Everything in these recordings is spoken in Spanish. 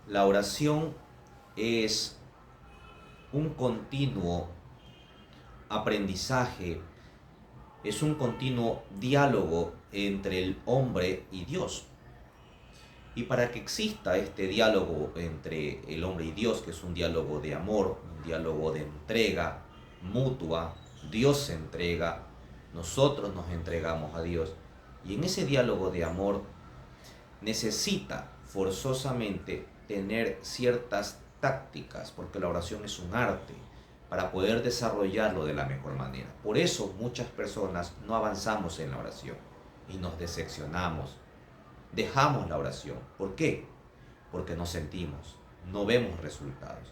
La oración es un continuo aprendizaje, es un continuo diálogo entre el hombre y Dios. Y para que exista este diálogo entre el hombre y Dios, que es un diálogo de amor, un diálogo de entrega mutua, Dios se entrega, nosotros nos entregamos a Dios. Y en ese diálogo de amor necesita forzosamente tener ciertas tácticas, porque la oración es un arte, para poder desarrollarlo de la mejor manera. Por eso muchas personas no avanzamos en la oración y nos decepcionamos, dejamos la oración. ¿Por qué? Porque no sentimos, no vemos resultados.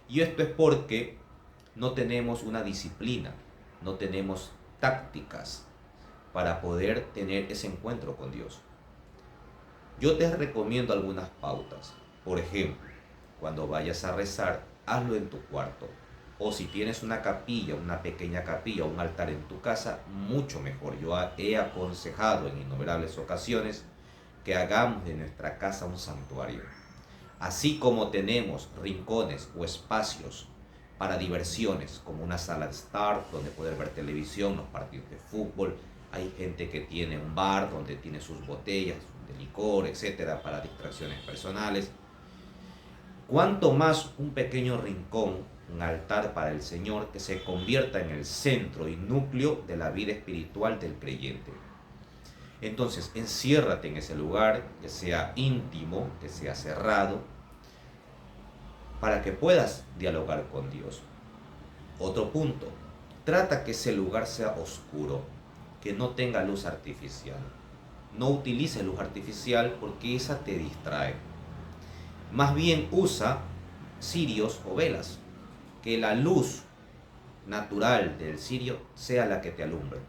Y esto es porque no tenemos una disciplina, no tenemos tácticas para poder tener ese encuentro con Dios. Yo te recomiendo algunas pautas. Por ejemplo, cuando vayas a rezar, hazlo en tu cuarto. O si tienes una capilla, una pequeña capilla, un altar en tu casa, mucho mejor. Yo he aconsejado en innumerables ocasiones que hagamos de nuestra casa un santuario. Así como tenemos rincones o espacios para diversiones, como una sala de estar donde poder ver televisión, los partidos de fútbol. Hay gente que tiene un bar donde tiene sus botellas de licor, etcétera, para distracciones personales. Cuanto más un pequeño rincón, un altar para el Señor, que se convierta en el centro y núcleo de la vida espiritual del creyente. Entonces, enciérrate en ese lugar, que sea íntimo, que sea cerrado, para que puedas dialogar con Dios. Otro punto, trata que ese lugar sea oscuro, que no tenga luz artificial. No utilices luz artificial porque esa te distrae. Más bien usa cirios o velas, que la luz natural del cirio sea la que te alumbre.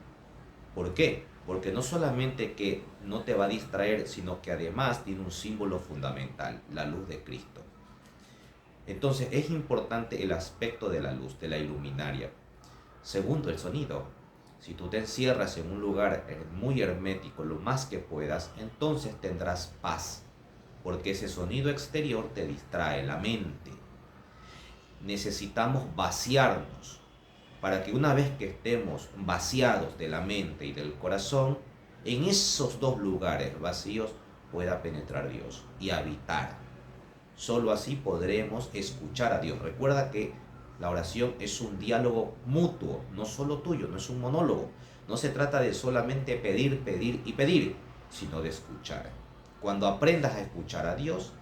¿Por qué? Porque no solamente que no te va a distraer, sino que además tiene un símbolo fundamental, la luz de Cristo. Entonces es importante el aspecto de la luz, de la iluminaria. Segundo, el sonido. Si tú te encierras en un lugar muy hermético lo más que puedas, entonces tendrás paz, porque ese sonido exterior te distrae la mente. Necesitamos vaciarnos para que una vez que estemos vaciados de la mente y del corazón, en esos dos lugares vacíos pueda penetrar Dios y habitar. Solo así podremos escuchar a Dios. Recuerda que la oración es un diálogo mutuo, no solo tuyo, no es un monólogo. No se trata de solamente pedir, pedir y pedir, sino de escuchar. Cuando aprendas a escuchar a Dios,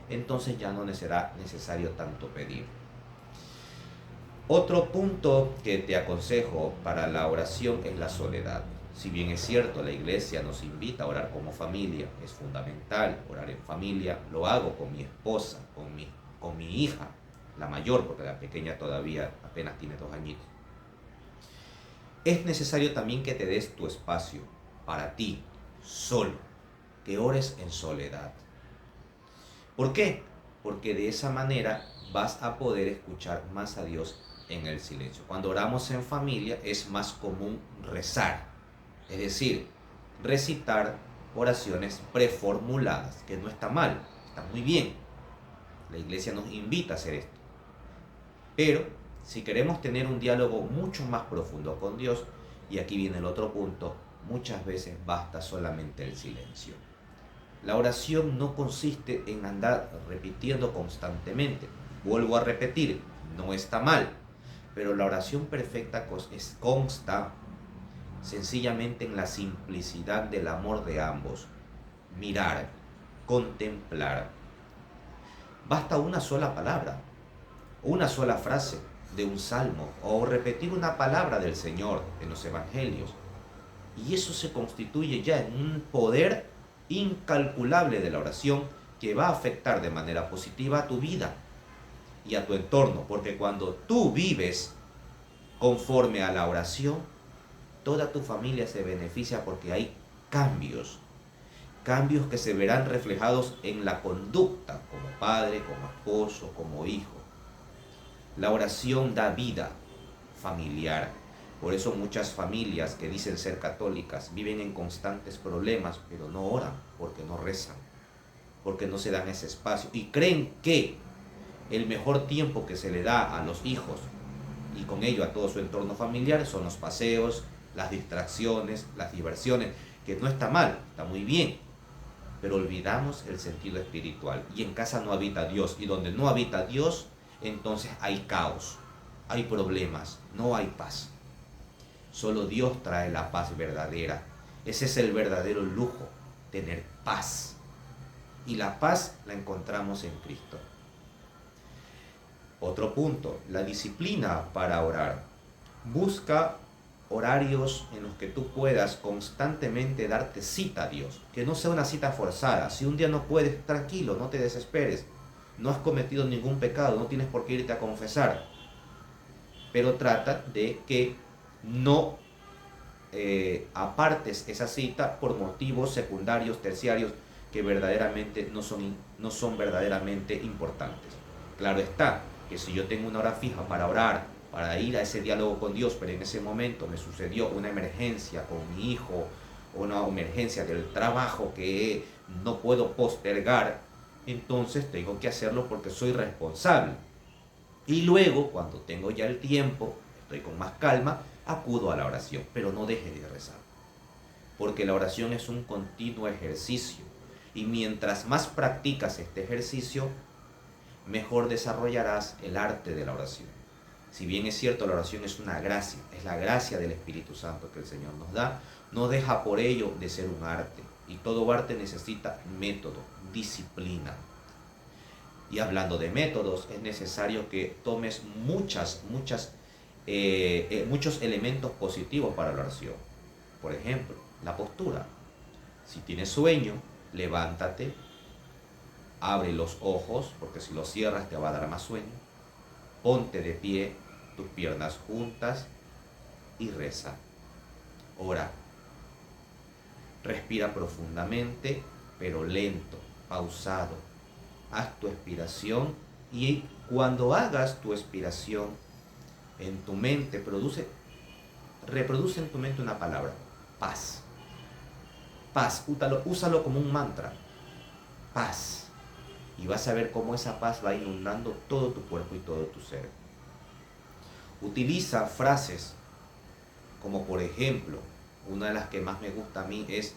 entonces ya no será necesario tanto pedir. Otro punto que te aconsejo para la oración es la soledad. Si bien es cierto, la iglesia nos invita a orar como familia, es fundamental orar en familia, lo hago con mi esposa, con mi hija, la mayor, porque la pequeña todavía apenas tiene 2 añitos. Es necesario también que te des tu espacio para ti, solo, que ores en soledad. ¿Por qué? Porque de esa manera vas a poder escuchar más a Dios en el silencio. Cuando oramos en familia es más común rezar, es decir, recitar oraciones preformuladas, que no está mal, está muy bien. La iglesia nos invita a hacer esto. Pero si queremos tener un diálogo mucho más profundo con Dios, y aquí viene el otro punto, muchas veces basta solamente el silencio. La oración no consiste en andar repitiendo constantemente. Vuelvo a repetir, no está mal, pero la oración perfecta consta sencillamente en la simplicidad del amor de ambos. Mirar, contemplar. Basta una sola palabra, una sola frase de un salmo o repetir una palabra del Señor en los evangelios. Y eso se constituye ya en un poder incalculable de la oración que va a afectar de manera positiva a tu vida y a tu entorno, porque cuando tú vives conforme a la oración, toda tu familia se beneficia porque hay cambios, cambios que se verán reflejados en la conducta como padre, como esposo, como hijo. La oración da vida familiar. Por eso muchas familias que dicen ser católicas viven en constantes problemas, pero no oran porque no rezan. porque no se dan ese espacio y creen que el mejor tiempo que se le da a los hijos y con ello a todo su entorno familiar son los paseos, las distracciones, las diversiones, que no está mal, está muy bien, pero olvidamos el sentido espiritual y en casa no habita Dios, y donde no habita Dios, entonces hay caos, hay problemas, no hay paz. Solo Dios trae la paz verdadera. Ese es el verdadero lujo, tener paz. Y la paz la encontramos en Cristo. Otro punto, la disciplina para orar. Busca horarios en los que tú puedas constantemente darte cita a Dios. Que no sea una cita forzada. Si un día no puedes, tranquilo, no te desesperes. No has cometido ningún pecado, no tienes por qué irte a confesar. Pero trata de que no apartes esa cita por motivos secundarios, terciarios, que verdaderamente no son verdaderamente importantes. Claro está que si yo tengo una hora fija para orar, para ir a ese diálogo con Dios, pero en ese momento me sucedió una emergencia con mi hijo, una emergencia del trabajo que no puedo postergar, entonces tengo que hacerlo porque soy responsable. Y luego, cuando tengo ya el tiempo, estoy con más calma, acudo a la oración, pero no deje de rezar, porque la oración es un continuo ejercicio, y mientras más practicas este ejercicio, mejor desarrollarás el arte de la oración. Si bien es cierto, la oración es una gracia, es la gracia del Espíritu Santo que el Señor nos da, no deja por ello de ser un arte, y todo arte necesita método, disciplina. Y hablando de métodos, es necesario que tomes muchos elementos positivos para la oración. Por ejemplo, la postura. Si tienes sueño, levántate, abre los ojos, porque si los cierras te va a dar más sueño. Ponte de pie, tus piernas juntas y reza. Ora. Respira profundamente, pero lento, pausado. Haz tu expiración y cuando hagas tu expiración, en tu mente reproduce en tu mente una palabra: paz. Paz, úsalo como un mantra. Paz. Y vas a ver cómo esa paz va inundando todo tu cuerpo y todo tu ser. Utiliza frases como, por ejemplo, una de las que más me gusta a mí es: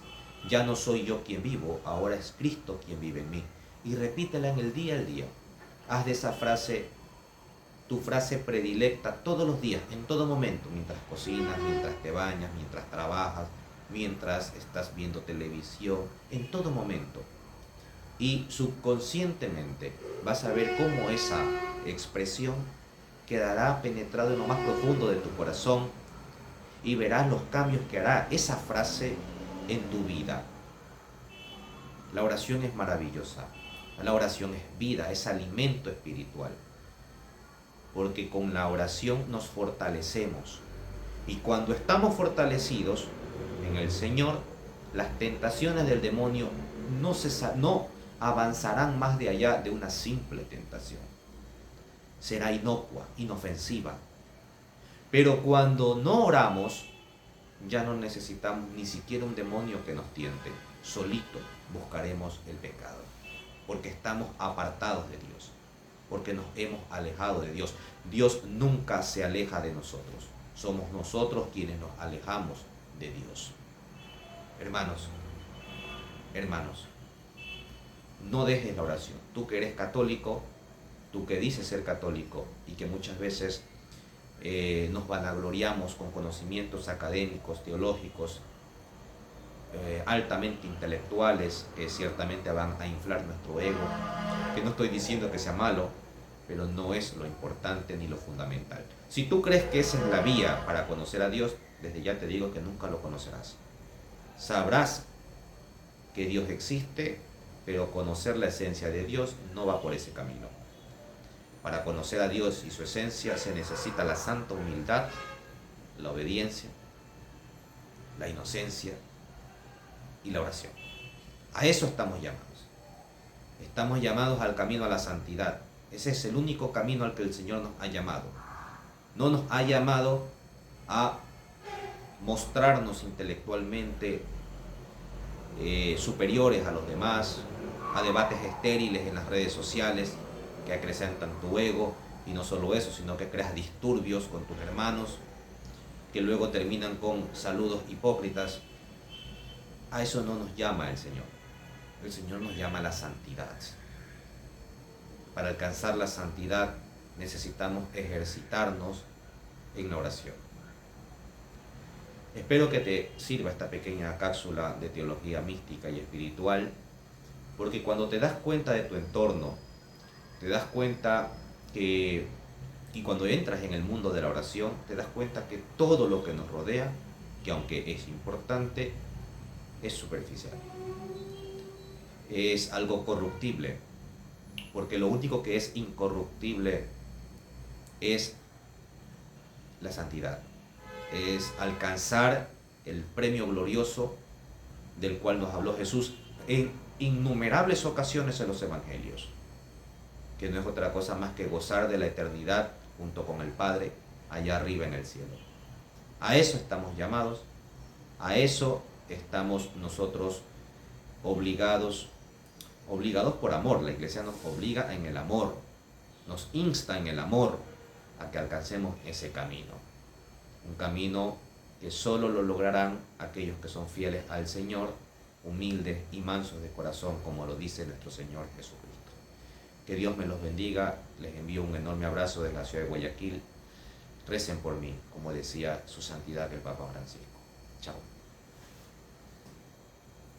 ya no soy yo quien vivo, ahora es Cristo quien vive en mí. Y repítela en el día al día. Haz de esa frase tu frase predilecta todos los días, en todo momento, mientras cocinas, mientras te bañas, mientras trabajas, mientras estás viendo televisión, en todo momento. Y subconscientemente vas a ver cómo esa expresión quedará penetrada en lo más profundo de tu corazón y verás los cambios que hará esa frase en tu vida. La oración es maravillosa. La oración es vida, es alimento espiritual. Porque con la oración nos fortalecemos. Y cuando estamos fortalecidos en el Señor, las tentaciones del demonio no avanzarán más de allá de una simple tentación. Será inocua, inofensiva. Pero cuando no oramos, ya no necesitamos ni siquiera un demonio que nos tiente. Solito buscaremos el pecado, porque estamos apartados de Dios, porque nos hemos alejado de Dios. Dios nunca se aleja de nosotros, somos nosotros quienes nos alejamos de Dios. Hermanos, no dejes la oración. Tú que eres católico, tú que dices ser católico y que muchas veces nos vanagloriamos con conocimientos académicos, teológicos, altamente intelectuales, que ciertamente van a inflar nuestro ego, que no estoy diciendo que sea malo, pero no es lo importante ni lo fundamental. Si tú crees que esa es la vía para conocer a Dios, desde ya te digo que nunca lo conocerás. Sabrás que Dios existe, pero conocer la esencia de Dios no va por ese camino. Para conocer a Dios y su esencia se necesita la santa humildad, la obediencia, la inocencia y la oración. A eso estamos llamados. Estamos llamados al camino a la santidad. Ese es el único camino al que el Señor nos ha llamado. No nos ha llamado a mostrarnos intelectualmente superiores a los demás, a debates estériles en las redes sociales que acrecentan tu ego, y no solo eso, sino que creas disturbios con tus hermanos, que luego terminan con saludos hipócritas. A eso no nos llama el Señor. El Señor nos llama a la santidad. Para alcanzar la santidad necesitamos ejercitarnos en la oración. Espero que te sirva esta pequeña cápsula de teología mística y espiritual, porque cuando te das cuenta de tu entorno, te das cuenta que, y cuando entras en el mundo de la oración, te das cuenta que todo lo que nos rodea, que aunque es importante, es superficial. Es algo corruptible, porque lo único que es incorruptible es la santidad. Es alcanzar el premio glorioso del cual nos habló Jesús en innumerables ocasiones en los evangelios, que no es otra cosa más que gozar de la eternidad junto con el Padre allá arriba en el cielo. A eso estamos llamados, a eso estamos nosotros obligados por amor. La Iglesia nos obliga en el amor, nos insta en el amor a que alcancemos ese camino. Un camino que solo lo lograrán aquellos que son fieles al Señor, humildes y mansos de corazón, como lo dice nuestro Señor Jesucristo. Que Dios me los bendiga. Les envío un enorme abrazo desde la ciudad de Guayaquil. Recen por mí, como decía su santidad el Papa Francisco. Chao.